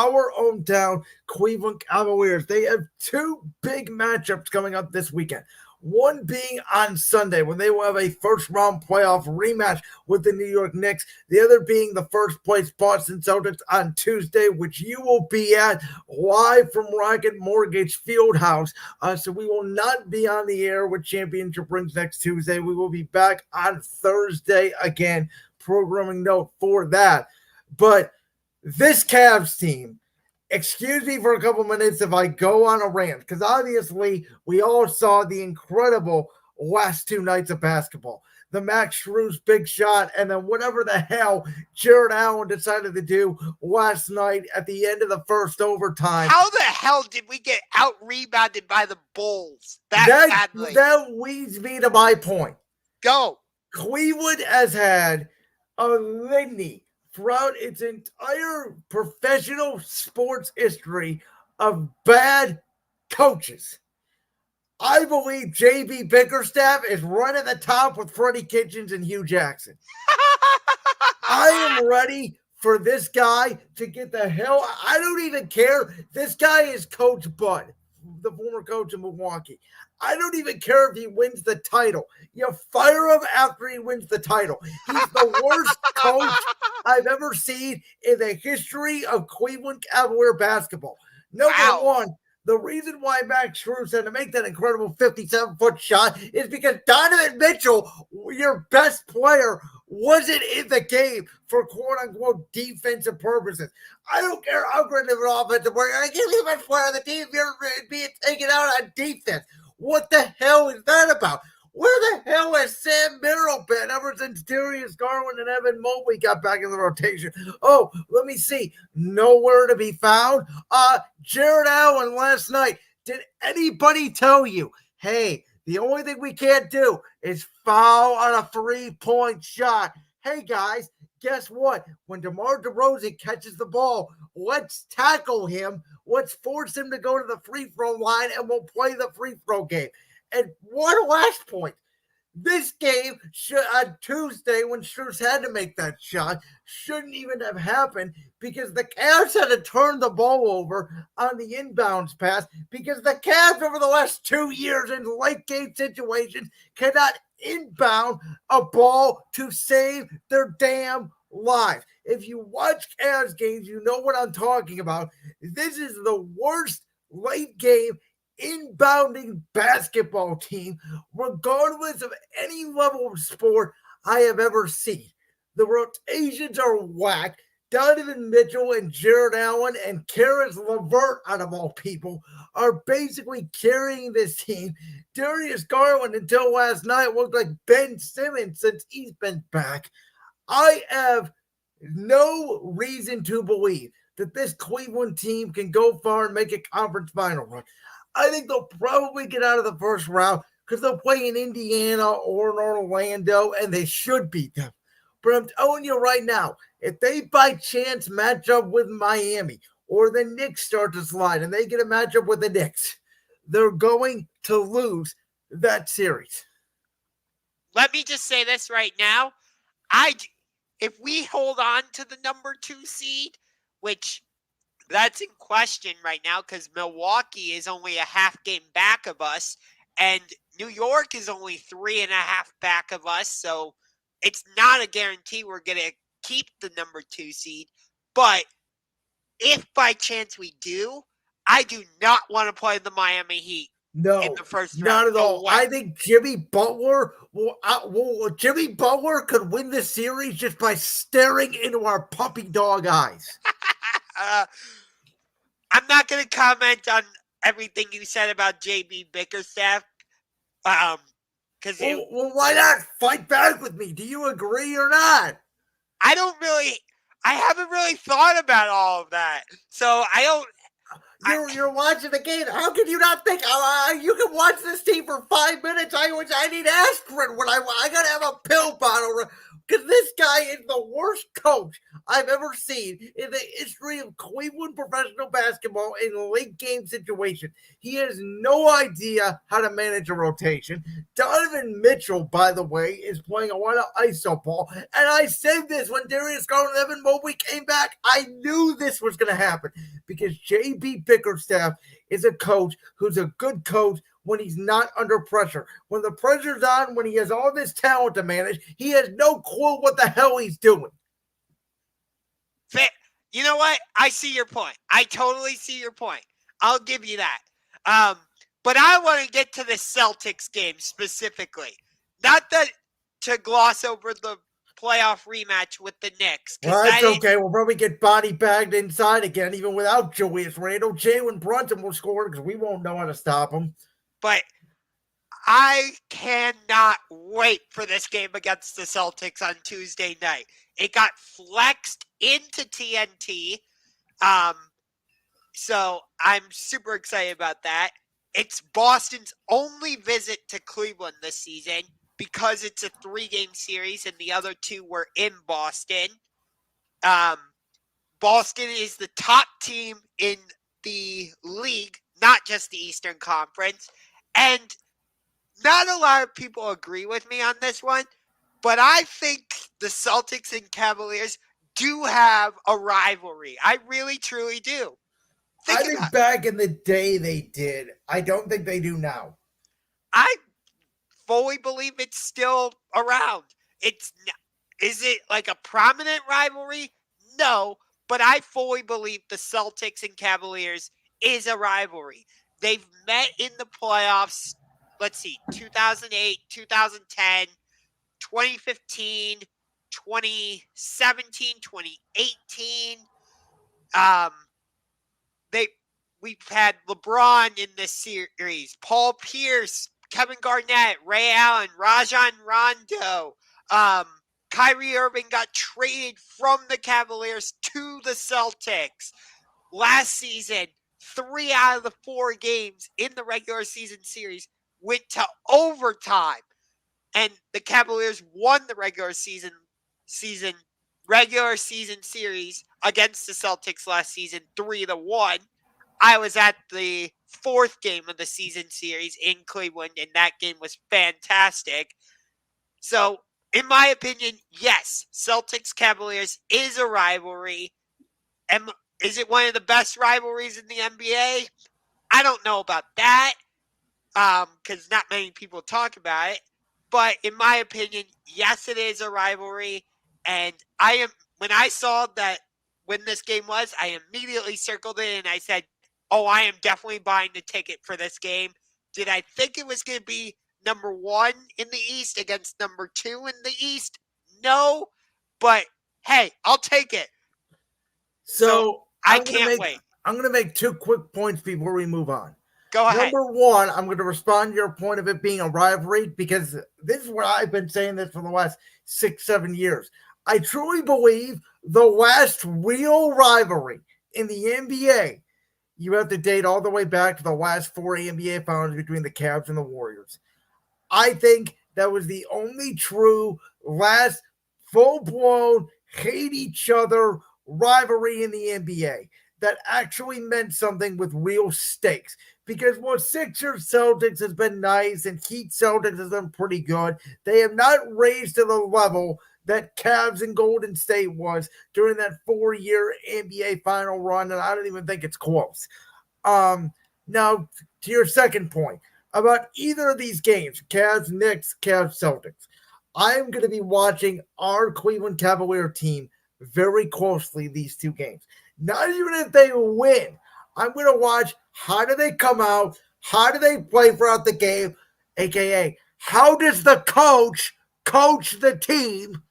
our hometown Cleveland Cavaliers. They have two big matchups coming up this weekend. One being on Sunday when they will have a first round playoff rematch with the New York Knicks. The other being the first place Boston Celtics on Tuesday, which you will be at live from Rocket Mortgage Fieldhouse. So we will not be on the air with championship rings next Tuesday. We will be back on Thursday again. Programming note for that. But this Cavs team, excuse me for a couple minutes if I go on a rant, because obviously we all saw the incredible last two nights of basketball. The Max Strus big shot, and then whatever the hell Jared Allen decided to do last night at the end of the first overtime. How the hell did we get out-rebounded by the Bulls that badly? That leads me to my point. Go. Cleveland has had a litany throughout its entire professional sports history of bad coaches. I believe JB Bickerstaff is right at the top with Freddie Kitchens and Hugh Jackson. I am ready for this guy to get the hell. I don't even care. This guy is Coach Bud, the former coach of Milwaukee. I don't even care if he wins the title. You fire him after he wins the title. He's the worst coach I've ever seen in the history of Cleveland Cavalier basketball. Number one, the reason why Max Strus had to make that incredible 57-foot shot is because Donovan Mitchell, your best player, wasn't in the game for quote-unquote defensive purposes. I don't care how great of an offensive player. I can't be the best player on the team if you're being taken out on defense. What the hell is that about? Where the hell has Sam Merrill been ever since Darius Garland and Evan Mobley got back in the rotation? Oh, let me see. Nowhere to be found. Jared Allen last night. Did anybody tell you, hey, the only thing we can't do is foul on a 3-point shot? Hey, guys, guess what? When DeMar DeRozan catches the ball, let's tackle him. Let's force him to go to the free throw line, and we'll play the free throw game. And one last point. This game on Tuesday, when Strus had to make that shot, shouldn't even have happened because the Cavs had to turn the ball over on the inbounds pass because the Cavs over the last 2 years in late game situations cannot inbound a ball to save their damn lives. If you watch Cavs games, you know what I'm talking about. This is the worst late game inbounding basketball team, regardless of any level of sport I have ever seen. The rotations are whack. Donovan Mitchell and Jared Allen and Karis LeVert, out of all people, are basically carrying this team. Darius Garland, until last night, looked like Ben Simmons since he's been back. I have no reason to believe that this Cleveland team can go far and make a conference final run. I think they'll probably get out of the first round because they'll play in Indiana or in Orlando, and they should beat them. But I'm telling you right now, if they by chance match up with Miami or the Knicks start to slide and they get a matchup with the Knicks, they're going to lose that series. Let me just say this right now. If we hold on to the number 2 seed, which that's in question right now because Milwaukee is only a half game back of us and New York is only 3.5 back of us. So it's not a guarantee we're going to keep the number 2 seed. But if by chance we do, I do not want to play the Miami Heat. No, in the first round. Not at all. I think Jimmy Butler could win this series just by staring into our puppy dog eyes. I'm not going to comment on everything you said about JB Bickerstaff. Well, why not fight back with me? Do you agree or not? I haven't really thought about all of that. So I don't. You're watching the game. How can you not think you can watch this team for 5 minutes? I need aspirin when I gotta have a pill bottle. because this guy is the worst coach I've ever seen in the history of Cleveland professional basketball in a late game situation. He has no idea how to manage a rotation. Donovan Mitchell, by the way, is playing a lot of iso ball. And I said this when Darius Garland and Evan Mobley came back. I knew this was going to happen because J.B. Bickerstaff is a coach who's a good coach when he's not under pressure. When the pressure's on, when he has all this talent to manage, he has no clue what the hell he's doing. You know what? I see your point. I totally see your point. I'll give you that. But I want to get to the Celtics game specifically. Not that to gloss over the playoff rematch with the Knicks. Well, that's okay. We'll probably get body bagged inside again, even without Julius Randle. Jalen Brunson will score because we won't know how to stop him. But I cannot wait for this game against the Celtics on Tuesday night. It got flexed into TNT. So I'm super excited about that. It's Boston's only visit to Cleveland this season because it's a 3-game series and the other 2 were in Boston. Boston is the top team in the league, not just the Eastern Conference. And not a lot of people agree with me on this one, but I think the Celtics and Cavaliers do have a rivalry. I really, truly do. I think back in the day they did. I don't think they do now. I fully believe it's still around. Is it like a prominent rivalry? No, but I fully believe the Celtics and Cavaliers is a rivalry. They've met in the playoffs, 2008, 2010, 2015, 2017, 2018. We've had LeBron in this series, Paul Pierce, Kevin Garnett, Ray Allen, Rajon Rondo. Kyrie Irving got traded from the Cavaliers to the Celtics. Last season, 3 out of the 4 games in the regular season series went to overtime. And the Cavaliers won the regular season series against the Celtics last season 3-1. I was at the 4th game of the season series in Cleveland, and that game was fantastic. So, in my opinion, yes, Celtics-Cavaliers is a rivalry. And is it one of the best rivalries in the NBA? I don't know about that, because not many people talk about it. But in my opinion, yes, it is a rivalry. And when I saw that when this game was, I immediately circled it and I said, oh, I am definitely buying the ticket for this game. Did I think it was going to be number 1 in the East against number 2 in the East? No, but hey, I'll take it. So I can't wait. I'm going to make 2 quick points before we move on. Go ahead. Number 1, I'm going to respond to your point of it being a rivalry because this is what I've been saying this for the last 6-7 years. I truly believe the last real rivalry in the NBA, you have to date all the way back to the last 4 NBA finals between the Cavs and the Warriors. I think that was the only true last full-blown hate each other rivalry in the NBA that actually meant something with real stakes. Because while Sixers Celtics has been nice and Heat Celtics has been pretty good, they have not raised to the level that Cavs and Golden State was during that 4-year NBA final run, and I don't even think it's close. Now, to your second point, about either of these games, Cavs, Knicks, Cavs, Celtics, I am going to be watching our Cleveland Cavalier team very closely these 2 games. Not even if they win. I'm going to watch how do they come out, how do they play throughout the game, a.k.a. how does the coach the team,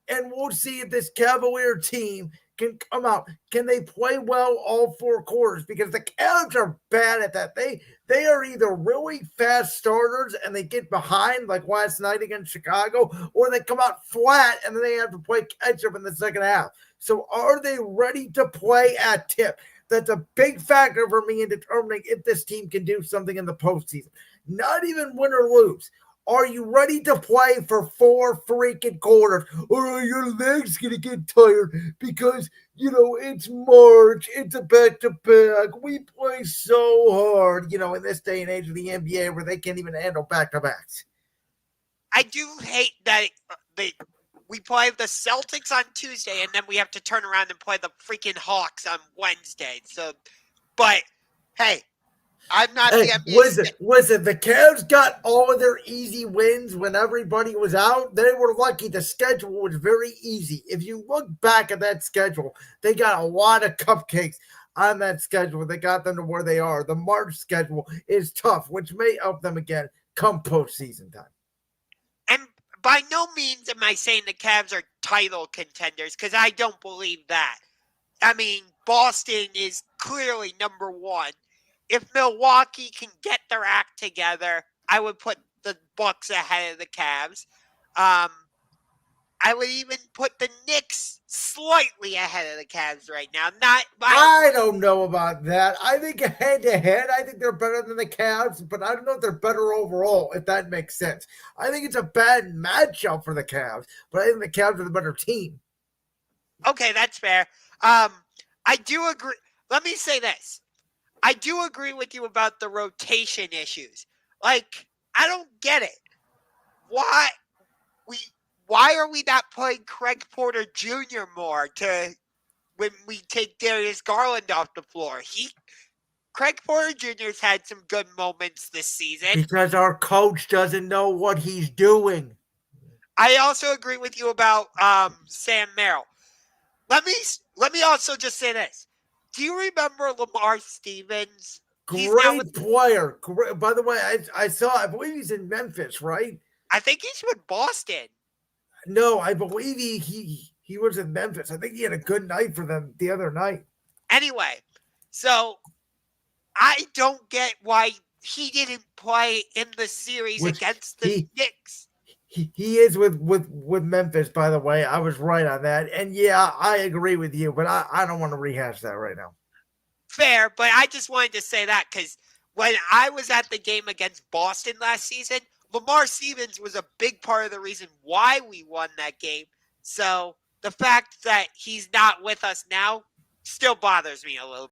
and we'll see if this Cavalier team can come out. Can they play well all 4 quarters? Because the Cavs are bad at that. They are either really fast starters and they get behind like last night against Chicago, or they come out flat and then they have to play catch up in the second half. So are they ready to play at tip? That's a big factor for me in determining if this team can do something in the postseason. Not even win or lose. Are you ready to play for 4 freaking quarters? Or your legs gonna get tired because it's March, it's a back-to-back. We play so hard, in this day and age of the NBA where they can't even handle back-to-backs. I do hate that we play the Celtics on Tuesday, and then we have to turn around and play the freaking Hawks on Wednesday. So, but hey, I'm not the NBA. Listen, the Cavs got all of their easy wins when everybody was out. They were lucky. The schedule was very easy. If you look back at that schedule, they got a lot of cupcakes on that schedule. They got them to where they are. The March schedule is tough, which may help them again come postseason time. And by no means am I saying the Cavs are title contenders, because I don't believe that. I mean, Boston is clearly number one. If Milwaukee can get their act together, I would put the Bucks ahead of the Cavs. I would even put the Knicks slightly ahead of the Cavs right now. I don't know about that. I think head to head, I think they're better than the Cavs, but I don't know if they're better overall, if that makes sense. I think it's a bad matchup for the Cavs, but I think the Cavs are the better team. Okay, that's fair. I do agree. Let me say this. I do agree with you about the rotation issues. Like, I don't get it. Why are we not playing Craig Porter Jr. more when we take Darius Garland off the floor? Craig Porter Jr.'s had some good moments this season. Because our coach doesn't know what he's doing. I also agree with you about Sam Merrill. Let me also just say this. Do you remember Lamar Stevens? Great player. By the way, I believe he's in Memphis, right? I think he's with Boston. No, I believe he was in Memphis. I think he had a good night for them the other night. Anyway, so I don't get why he didn't play in the series against the Knicks. He is with Memphis, by the way. I was right on that. And yeah, I agree with you, but I don't want to rehash that right now. Fair, but I just wanted to say that because when I was at the game against Boston last season, Lamar Stevens was a big part of the reason why we won that game. So the fact that he's not with us now still bothers me a little